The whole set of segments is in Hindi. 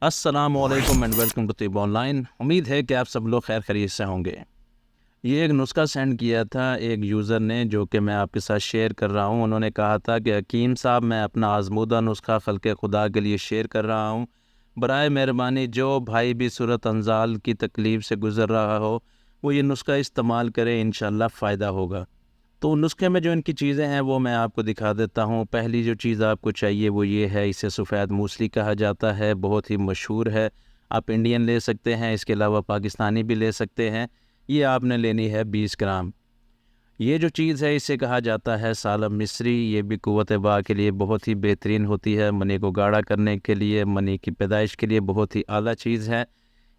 अस्सलामुअलैकुम एंड वेलकम टू तिब ऑनलाइन। उम्मीद है कि आप सब लोग खैर खैरियत से होंगे। ये एक नुस्खा सेंड किया था एक यूज़र ने, जो कि मैं आपके साथ शेयर कर रहा हूँ। उन्होंने कहा था कि हकीम साहब, मैं अपना आज़मूदा नुस्खा खल्क़े खुदा के लिए शेयर कर रहा हूँ। बराए मेहरबानी जो भाई भी सूरत अंजाल की तकलीफ़ से गुज़र रहा हो, वो ये नुस्खा इस्तेमाल करे, इंशाअल्लाह फ़ायदा होगा। तो नुस्खे में जो इनकी चीज़ें हैं वो मैं आपको दिखा देता हूँ। पहली जो चीज़ आपको चाहिए वो ये है, इसे सफ़ेद मूसली कहा जाता है, बहुत ही मशहूर है। आप इंडियन ले सकते हैं, इसके अलावा पाकिस्तानी भी ले सकते हैं। ये आपने लेनी है 20 ग्राम। ये जो चीज़ है इसे कहा जाता है सालम मिस्री। ये भी क़ुव्वत बा के लिए बहुत ही बेहतरीन होती है, मनी को गाढ़ा करने के लिए, मनी की पैदाइश के लिए बहुत ही आला चीज़ है।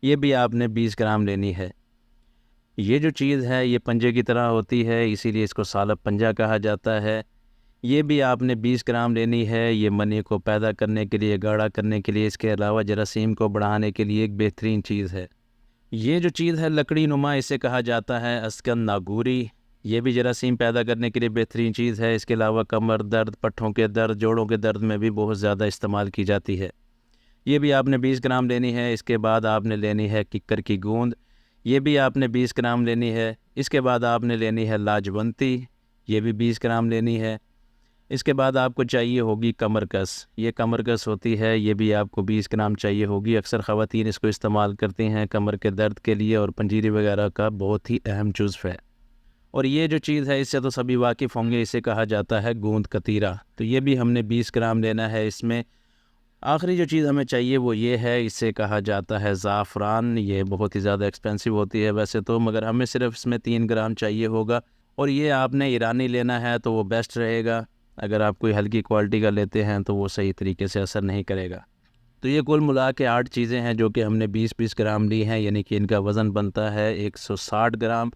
ये भी आपने 20 ग्राम लेनी है। ये जो चीज़ है ये पंजे की तरह होती है, इसीलिए इसको सालब पंजा कहा जाता है। ये भी आपने 20 ग्राम लेनी है। ये मनी को पैदा करने के लिए, गाढ़ा करने के लिए, इसके अलावा जरासीम को बढ़ाने के लिए एक बेहतरीन चीज़ है। ये जो चीज़ है लकड़ी नुमा, इसे कहा जाता है अस्कन नागूरी। ये भी जरासीम पैदा करने के लिए बेहतरीन चीज़ है। इसके अलावा कमर दर्द, पट्ठों के दर्द, जोड़ों के दर्द में भी बहुत ज़्यादा इस्तेमाल की जाती है। ये भी आपने 20 ग्राम लेनी है। इसके बाद आपने लेनी है किक्कर की गूंद। ये भी आपने 20 ग्राम लेनी है। इसके बाद आपने लेनी है लाजवंती। ये भी 20 ग्राम लेनी है। इसके बाद आपको चाहिए होगी कमरकस। ये कमरकस होती है, ये भी आपको 20 ग्राम चाहिए होगी। अक्सर ख़वातीन इसको इस्तेमाल करती हैं कमर के दर्द के लिए, और पंजीरी वगैरह का बहुत ही अहम जुज़्व है। और ये जो चीज़ है इससे तो सभी वाकिफ़ होंगे, इसे कहा जाता है गूंद कतीरा। तो ये भी हमने 20 ग्राम लेना है। इसमें आखिरी जो चीज़ हमें चाहिए वो ये है, इसे कहा जाता है ज़ाफ़रान। ये बहुत ही ज़्यादा एक्सपेंसिव होती है वैसे तो, मगर हमें सिर्फ इसमें 3 ग्राम चाहिए होगा। और ये आपने ईरानी लेना है तो वो बेस्ट रहेगा। अगर आप कोई हल्की क्वालिटी का लेते हैं तो वो सही तरीके से असर नहीं करेगा। तो ये कुल मिला के 8 चीज़ें हैं जो कि हमने 20-20 ग्राम ली हैं, यानी कि इनका वज़न बनता है 160 ग्राम।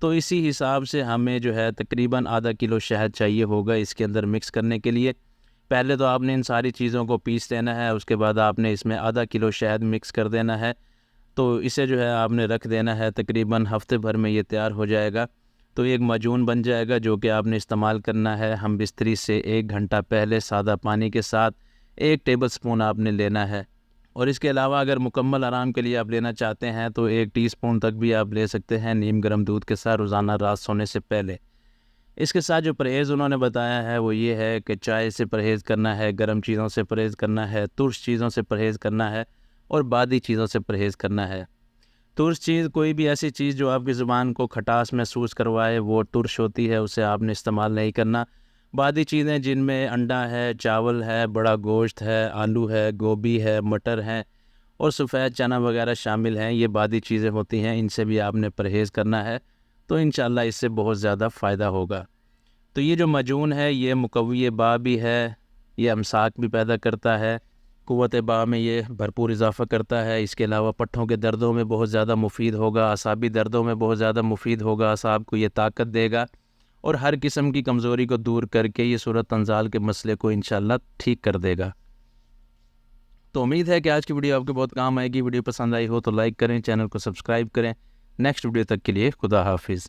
तो इसी हिसाब से हमें जो है तकरीबन आधा किलो शहद चाहिए होगा इसके अंदर मिक्स करने के लिए। पहले तो आपने इन सारी चीज़ों को पीस देना है, उसके बाद आपने इसमें आधा किलो शहद मिक्स कर देना है। तो इसे जो है आपने रख देना है, तकरीबन हफ्ते भर में ये तैयार हो जाएगा। तो एक माजून बन जाएगा जो कि आपने इस्तेमाल करना है। हम बिस्तरी से 1 घंटा पहले सादा पानी के साथ 1 टेबल स्पून आपने लेना है। और इसके अलावा अगर मुकम्मल आराम के लिए आप लेना चाहते हैं तो 1 टीस्पून तक भी आप ले सकते हैं नीम गर्म दूध के साथ रोज़ाना रात सोने से पहले। इसके साथ जो परहेज़ उन्होंने बताया है वो ये है कि चाय से परहेज़ करना है, गर्म चीज़ों से परहेज़ करना है, तुर्श चीज़ों से परहेज़ करना है, और बादी चीज़ों से परहेज़ करना है। तुर्श चीज़ कोई भी ऐसी चीज़ जो आपकी ज़ुबान को खटास महसूस करवाए वो तुर्श होती है, उसे आपने इस्तेमाल नहीं करना। बादी चीज़ें जिनमें अंडा है, चावल है, बड़ा गोश्त है, आलू है, गोभी है, मटर है और सफ़ेद चना वगैरह शामिल हैं, ये बादी चीज़ें होती हैं, इनसे भी आपने परहेज़ करना है। तो इंशाअल्लाह इससे बहुत ज़्यादा फ़ायदा होगा। तो ये जो मजून है ये मुकव्वी बा भी है, ये अमसाक भी पैदा करता है, क़ुव्वत बा में ये भरपूर इजाफ़ा करता है। इसके अलावा पट्ठों के दर्दों में बहुत ज़्यादा मुफीद होगा, असाबी दर्दों में बहुत ज़्यादा मुफीद होगा, असाब को ये ताकत देगा और हर किस्म की कमज़ोरी को दूर करके ये सूरत अंजाल के मसले को इंशाअल्लाह ठीक कर देगा। तो उम्मीद है कि आज की वीडियो आपके बहुत काम आएगी। वीडियो पसंद आई हो तो लाइक करें, चैनल को सब्सक्राइब करें। नेक्स्ट वीडियो तक के लिए खुदा हाफिज़।